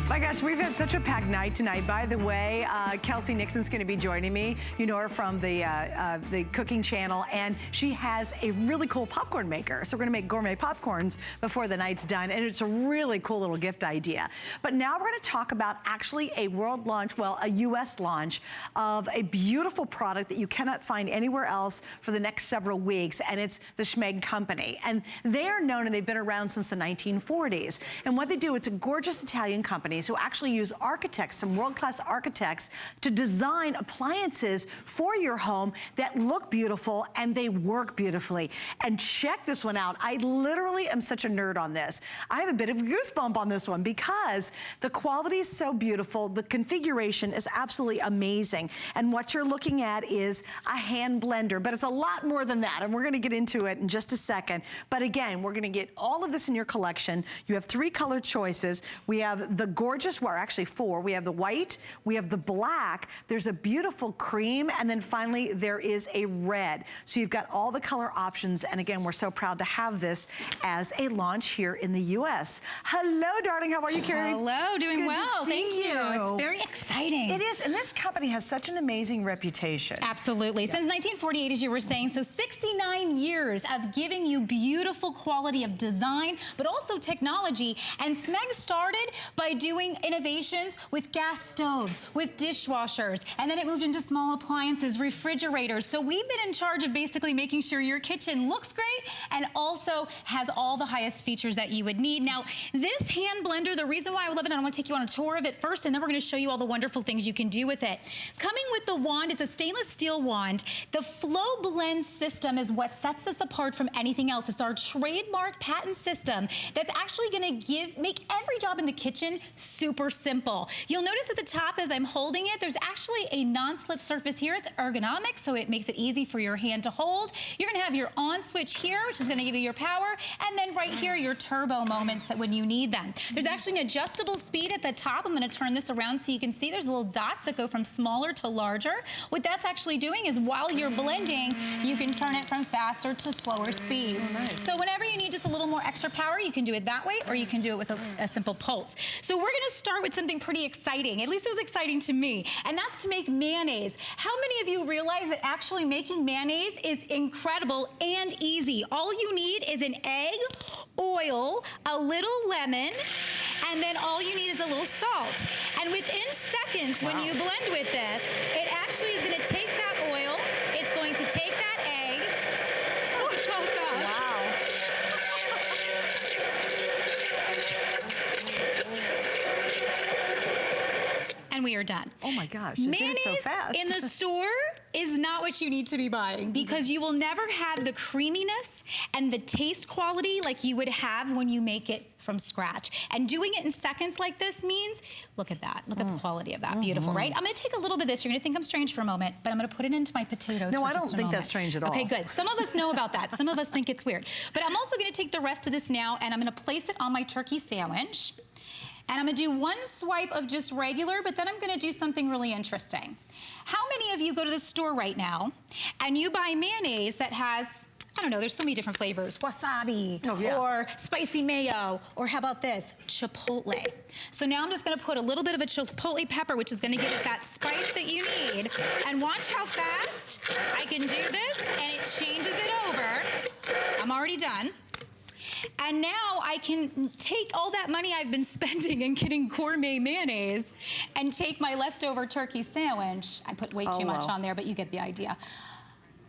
My gosh, we've had such a packed night tonight. By the way, Kelsey Nixon's going to be joining me. You know her from the cooking channel, and she has a really cool popcorn maker. So we're going to make gourmet popcorns before the night's done, and it's a really cool little gift idea. But now we're going to talk about actually a world launch, well, a U.S. launch of a beautiful product that you cannot find anywhere else for the next several weeks, and it's the SMEG company. And they are known, and they've been around since the 1940s. And what they do, it's a gorgeous Italian company who actually use architects, some world-class architects, to design appliances for your home that look beautiful and they work beautifully. And check this one out. I literally am such a nerd on this. I have a bit of a goosebump on this one because the quality is so beautiful. The configuration is absolutely amazing. And what you're looking at is a hand blender, but it's a lot more than that. And we're gonna get into it in just a second. But again, we're gonna get all of this in your collection. You have 3 color choices. We have the gorgeous, well, actually 4. We have the white, we have the black, there's a beautiful cream, and then finally there is a red. So you've got all the color options, and again, we're so proud to have this as a launch here in the U.S. Hello, darling, how are you, Carrie? Hello, doing well, thank you. It's very exciting. It is, and this company has such an amazing reputation. Absolutely, since 1948, as you were saying, so 69 years of giving you beautiful quality of design, but also technology, and SMEG started by doing innovations with gas stoves, with dishwashers, and then it moved into small appliances, refrigerators. So we've been in charge of basically making sure your kitchen looks great and also has all the highest features that you would need. Now, this hand blender, the reason why I love it, and I want to take you on a tour of it first, and then we're going to show you all the wonderful things you can do with it. Coming with the wand, it's a stainless steel wand. The Flow Blend system is what sets this apart from anything else. It's our trademark patent system that's actually going to make every job in the kitchen super simple. You'll notice at the top as I'm holding it, there's actually a non-slip surface here. It's ergonomic, so it makes it easy for your hand to hold. You're gonna have your on switch here, which is gonna give you your power, and then right here, your turbo moments that when you need them. There's actually an adjustable speed at the top. I'm gonna turn this around so you can see there's little dots that go from smaller to larger. What that's actually doing is while you're blending, you can turn it from faster to slower speeds. So whenever you need just a little more extra power, you can do it that way, or you can do it with a simple pulse. So we're gonna start with something pretty exciting. At least it was exciting to me, and that's to make mayonnaise. How many of you realize that actually making mayonnaise is incredible and easy? All you need is an egg, oil, a little lemon, and then all you need is a little salt. And within seconds, when you blend with this, it actually is gonna take that oil, it's going to take that egg, oh, so fast. And we are done. Oh my gosh, Mayonnaise so fast. in the store is not what you need to be buying because you will never have the creaminess and the taste quality like you would have when you make it from scratch. And doing it in seconds like this means, look at that. Look at the quality of that. Beautiful, right? I'm gonna take a little bit of this. You're gonna think I'm strange for a moment, but I'm gonna put it into my potatoes No, for I just don't a think moment. that's strange at all. Okay, good. Some of us know about that. Some of us think it's weird. But I'm also gonna take the rest of this now and I'm gonna place it on my turkey sandwich. And I'm gonna do one swipe of just regular, but then I'm gonna do something really interesting. How many of you go to the store right now and you buy mayonnaise that has, I don't know, there's so many different flavors, wasabi, or spicy mayo, or how about this, chipotle. So now I'm just gonna put a little bit of a chipotle pepper, which is gonna give it that spice that you need. And watch how fast I can do this, and it changes it over. I'm already done. And now I can take all that money I've been spending in getting gourmet mayonnaise and take my leftover turkey sandwich. I put way too much on there, but you get the idea.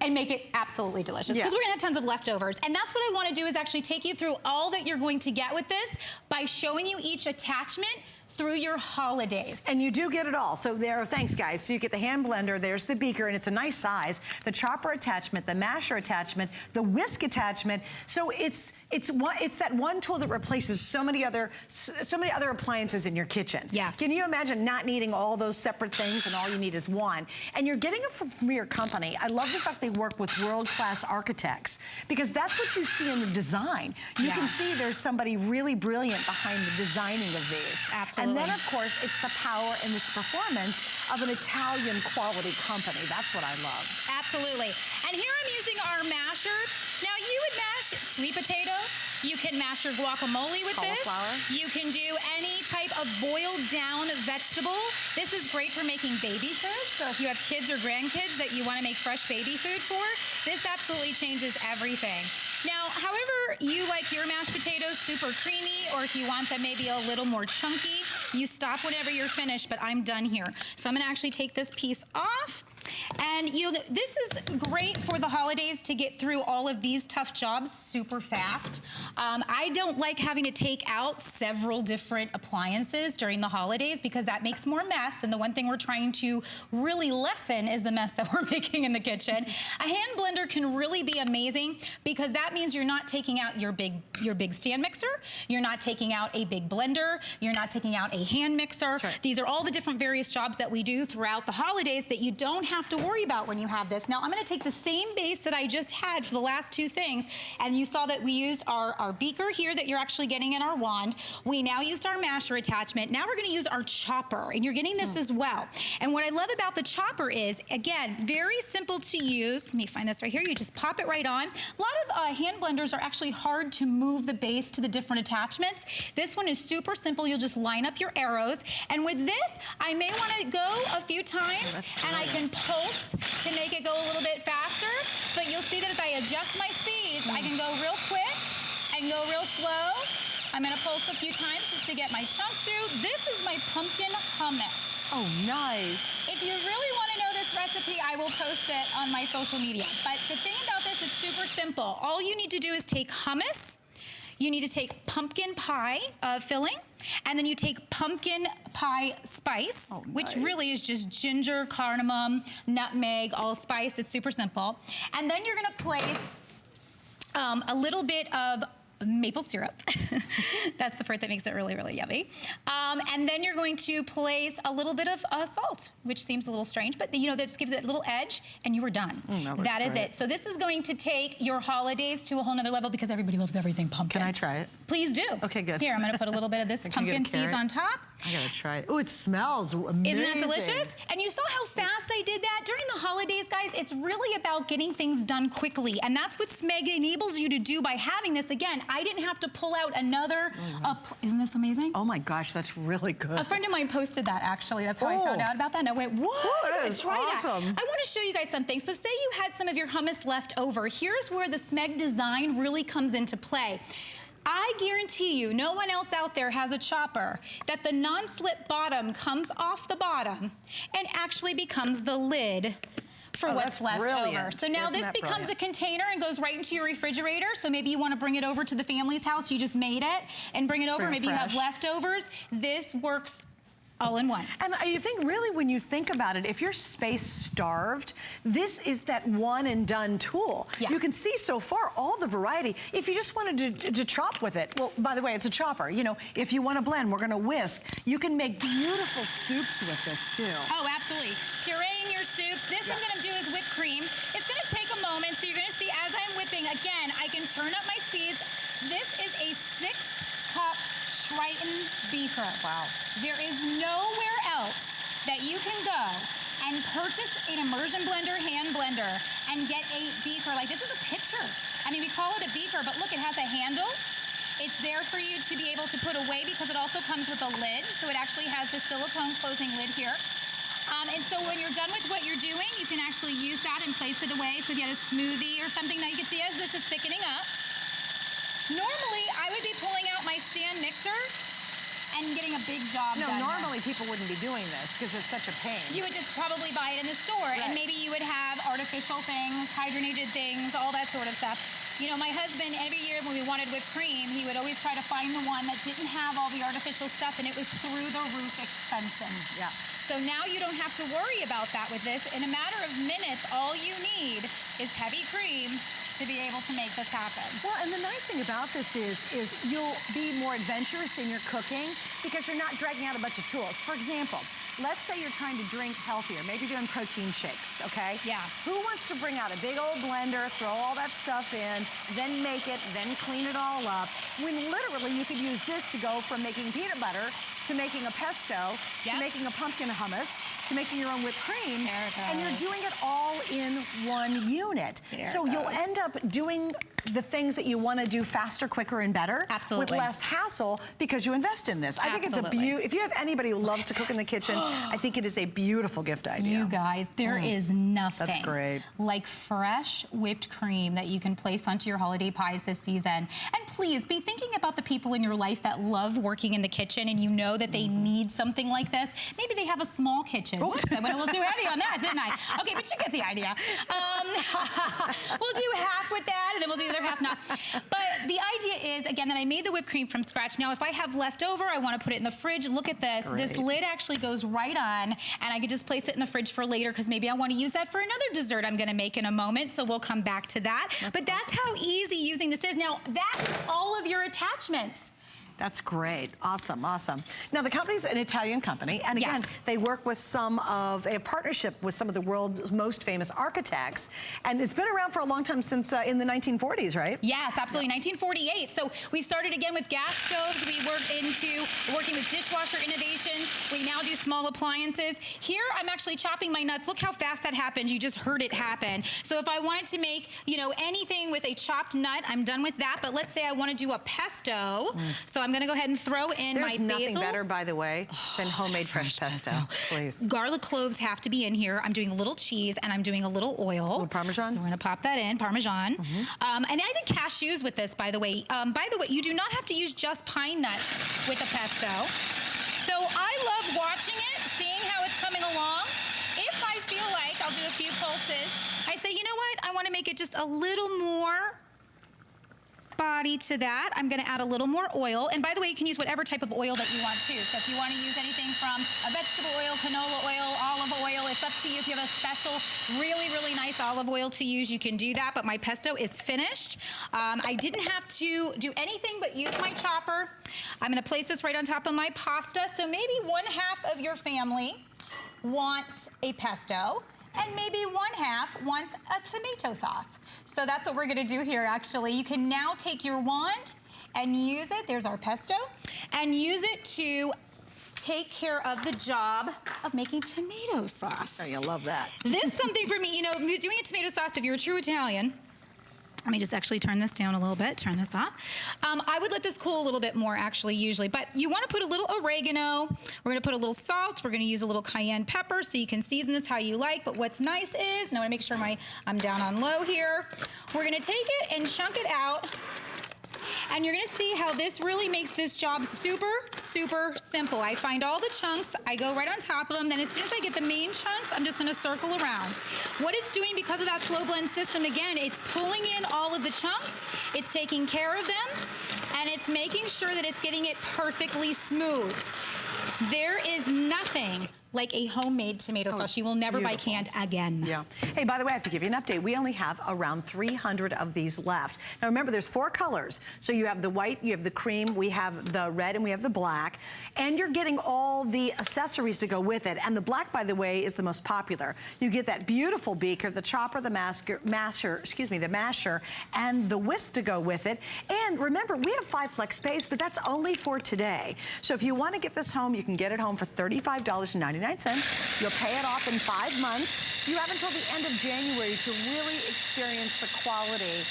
And make it absolutely delicious. Because we're gonna have tons of leftovers. And that's what I wanna do is actually take you through all that you're going to get with this by showing you each attachment through your holidays. And you do get it all. So there, thanks guys. So you get the hand blender, there's the beaker, and it's a nice size, the chopper attachment, the masher attachment, the whisk attachment. So it's that one tool that replaces so many other appliances in your kitchen. Yes. Can you imagine not needing all those separate things and all you need is one? And you're getting it from your company. I love the fact they work with world-class architects because that's what you see in the design. You can see there's somebody really brilliant behind the designing of these. Absolutely. And then, of course, it's the power and the performance of an Italian quality company. That's what I love. Absolutely. And here I'm using our masher. Now, you would mash sweet potatoes. You can mash your guacamole with this. You can do any type of boiled down vegetable. This is great for making baby food. So if you have kids or grandkids that you want to make fresh baby food for, this absolutely changes everything. Now, however you like your mashed potatoes, super creamy, or if you want them maybe a little more chunky, you stop whenever you're finished, but I'm done here. So I'm gonna actually take this piece off. And you know, this is great for the holidays to get through all of these tough jobs super fast. I don't like having to take out several different appliances during the holidays because that makes more mess. And the one thing we're trying to really lessen is the mess that we're making in the kitchen. A hand blender can really be amazing because that means you're not taking out your big stand mixer. You're not taking out a big blender. You're not taking out a hand mixer. Right. These are all the different various jobs that we do throughout the holidays that you don't have to worry about when you have this. Now I'm gonna take the same base that I just had for the last two things, and you saw that we used our beaker here that you're actually getting in our wand. We now used our masher attachment. Now we're gonna use our chopper, and you're getting this as well. And what I love about the chopper is, again, very simple to use. Let me find this right here. You just pop it right on. A lot of hand blenders are actually hard to move the base to the different attachments. This one is super simple. You'll just line up your arrows. And with this, I may wanna go a few times, and I can pulse to make it go a little bit faster, but you'll see that as I adjust my speeds, I can go real quick and go real slow. I'm gonna pulse a few times just to get my chunks through. This is my pumpkin hummus. Oh, nice. If you really wanna know this recipe, I will post it on my social media. But the thing about this, it's super simple. All you need to do is take hummus, you need to take pumpkin pie filling, and then you take pumpkin pie spice, which really is just ginger, cardamom, nutmeg, allspice. It's super simple. And then you're gonna place a little bit of maple syrup. That's the part that makes it really, really yummy. And then you're going to place a little bit of salt, which seems a little strange, but you know, that just gives it a little edge, and you are done. That is it. So this is going to take your holidays to a whole nother level because everybody loves everything pumpkin. Can I try it? Please do. Okay, good. Here, I'm gonna put a little bit of this pumpkin seeds on top. I gotta try it. Oh, it smells amazing. Isn't that delicious? And you saw how fast I did that? During the holidays, guys, it's really about getting things done quickly. And that's what SMEG enables you to do by having this. Again, I didn't have to pull out another, isn't this amazing? Oh my gosh, that's really good. A friend of mine posted that, actually. That's how I found out about that. And I went, what? Try that. I want to show you guys something. So say you had some of your hummus left over. Here's where the SMEG design really comes into play. I guarantee you, no one else out there has a chopper that the non-slip bottom comes off the bottom and actually becomes the lid for what's left over. So now this becomes a container and goes right into your refrigerator. So maybe you want to bring it over to the family's house. You just made it and bring it over. Maybe you have leftovers. This works all in one. And I think really when you think about it, if you're space starved, this is that one and done tool. You can see so far all the variety. If you just wanted to chop with it, well, by the way, it's a chopper. You know, if you want to blend, we're gonna whisk. You can make beautiful soups with this too. Oh, absolutely. Pureeing your soups. This I'm gonna do is whipped cream. It's gonna take a moment, so you're gonna see as I'm whipping, again, I can turn up my speeds. This is a 6-cup Triton beaker. Wow. There is nowhere else that you can go and purchase an immersion blender, hand blender, and get a beaker. Like, this is a pitcher. I mean, we call it a beaker, but look, it has a handle. It's there for you to be able to put away because it also comes with a lid. So it actually has the silicone closing lid here. And so when you're done with what you're doing, you can actually use that and place it away. So if you had a smoothie or something, now you can see as this is thickening up. Normally, I would be pulling out my stand mixer and getting a big job done. No, normally people wouldn't be doing this because it's such a pain. You would just probably buy it in the store, and maybe you would have artificial things, hydrogenated things, all that sort of stuff. You know, my husband, every year when we wanted whipped cream, he would always try to find the one that didn't have all the artificial stuff, and it was through the roof expensive. So now you don't have to worry about that with this. In a matter of minutes, all you need is heavy cream to be able to make this happen. Well, and the nice thing about this is you'll be more adventurous in your cooking because you're not dragging out a bunch of tools. For example, let's say you're trying to drink healthier, maybe doing protein shakes, okay? Yeah. Who wants to bring out a big old blender, throw all that stuff in, then make it, then clean it all up? When literally you could use this to go from making peanut butter to making a pesto, to making a pumpkin hummus, to making your own whipped cream, and you're doing it all in one unit. So you'll end up doing the things that you want to do faster, quicker, and better. Absolutely. With less hassle because you invest in this. I think it's a if you have anybody who loves to cook in the kitchen, I think it is a beautiful gift idea. You guys, there is nothing That's great. like fresh whipped cream that you can place onto your holiday pies this season. And please be thinking about the people in your life that love working in the kitchen and you know that they need something like this. Maybe they have a small kitchen. Whoops, I went a little too heavy on that, didn't I? Okay, but you get the idea. We'll do half with that and then we'll do the other half not. But the idea is, again, that I made the whipped cream from scratch. Now, if I have leftover, I want to put it in the fridge. Look at this. This lid actually goes right on, and I could just place it in the fridge for later because maybe I want to use that for another dessert I'm going to make in a moment, so we'll come back to that. But that's how easy using this is. Now, that is all of your attachments. That's great. Awesome, awesome. Now, the company's an Italian company, and again, they work with they have partnership with some of the world's most famous architects, and it's been around for a long time, since in the 1940s, right? Yes, absolutely, 1948. So we started again with gas stoves. We worked into working with dishwasher innovations. We now do small appliances. Here, I'm actually chopping my nuts. Look how fast that happened. You just heard it happen. So if I wanted to make, you know, anything with a chopped nut, I'm done with that. But let's say I want to do a pesto. So I'm going to go ahead and throw in my basil. There's nothing better, by the way, than homemade fresh pesto. Please. Garlic cloves have to be in here. I'm doing a little cheese and I'm doing a little oil. A little Parmesan? So we're going to pop that in, Parmesan. And I did cashews with this, by the way. You do not have to use just pine nuts with a pesto. So I love watching it, seeing how it's coming along. If I feel like I'll do a few pulses, I say, you know what? I want to make it just a little more body to that. I'm going to add a little more oil. And by the way, you can use whatever type of oil that you want too. So if you want to use anything from a vegetable oil, canola oil, olive oil, it's up to you. If you have a special, really, really nice olive oil to use, you can do that. But my pesto is finished. I didn't have to do anything but use my chopper. I'm going to place this right on top of my pasta. So maybe 1/2 of your family wants a pesto, and maybe 1/2 wants a tomato sauce. So that's what we're gonna do here, actually. You can now take your wand and use it, there's our pesto, and use it to take care of the job of making tomato sauce. Oh, you'll love that. This is something for me, you know, doing a tomato sauce, if you're a true Italian, let me just actually turn this down a little bit, turn this off. I would let this cool a little bit more actually usually, but you want to put a little oregano, we're going to put a little salt, we're going to use a little cayenne pepper so you can season this how you like, but what's nice is, and I want to make sure I'm down on low here, we're going to take it and chunk it out. And you're gonna see how this really makes this job super, super simple. I find all the chunks, I go right on top of them, then as soon as I get the main chunks, I'm just gonna circle around. What it's doing because of that slow blend system, again, it's pulling in all of the chunks, it's taking care of them, and it's making sure that it's getting it perfectly smooth. There is nothing like a homemade tomato sauce. You will never buy canned again. Yeah. Hey, by the way, I have to give you an update. We only have around 300 of these left. Now remember, there's 4 colors. So you have the white, you have the cream, we have the red, and we have the black. And you're getting all the accessories to go with it. And the black, by the way, is the most popular. You get that beautiful beaker, the chopper, the masher, and the whisk to go with it. And remember, we have 5 flex pays, but that's only for today. So if you want to get this home, you can get it home for $35.99. You'll pay it off in 5 months. You have until the end of January to really experience the quality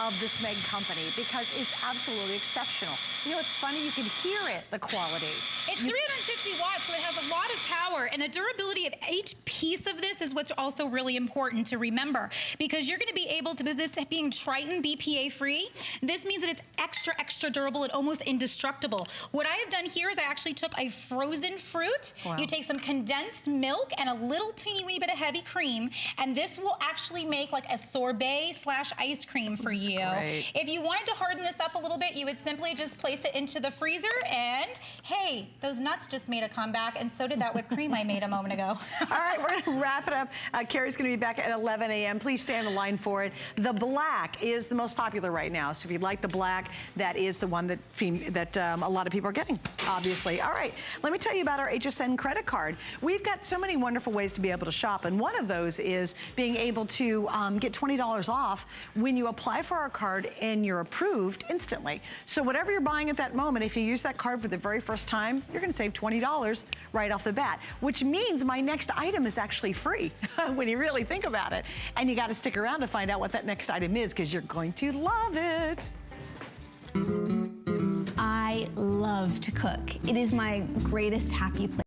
of the SMEG company because it's absolutely exceptional. You know, it's funny, you can hear it, the quality. It's 350 watts, so it has a lot of power, and the durability of each piece of this is what's also really important to remember, because you're gonna be able to, this being Triton BPA free, this means that it's extra, extra durable and almost indestructible. What I have done here is I actually took a frozen fruit, you take some condensed milk and a little teeny weeny bit of heavy cream, and this will actually make like a sorbet / ice cream for you. If you wanted to harden this up a little bit, you would simply just place it into the freezer, and hey, those nuts just made a comeback, and so did that whipped cream I made a moment ago. All right, we're gonna wrap it up. Carrie's gonna be back at 11 a.m. Please stay on the line for it. The black is the most popular right now, so if you'd like the black, that is the one that a lot of people are getting, obviously. All right, let me tell you about our HSN credit card. We've got so many wonderful ways to be able to shop, and one of those is being able to get $20 off when you apply for our card and you're approved instantly. So whatever you're buying at that moment, if you use that card for the very first time, time, you're gonna save $20 right off the bat, which means my next item is actually free when you really think about it. And you gotta stick around to find out what that next item is because you're going to love it. I love to cook. It is my greatest happy place.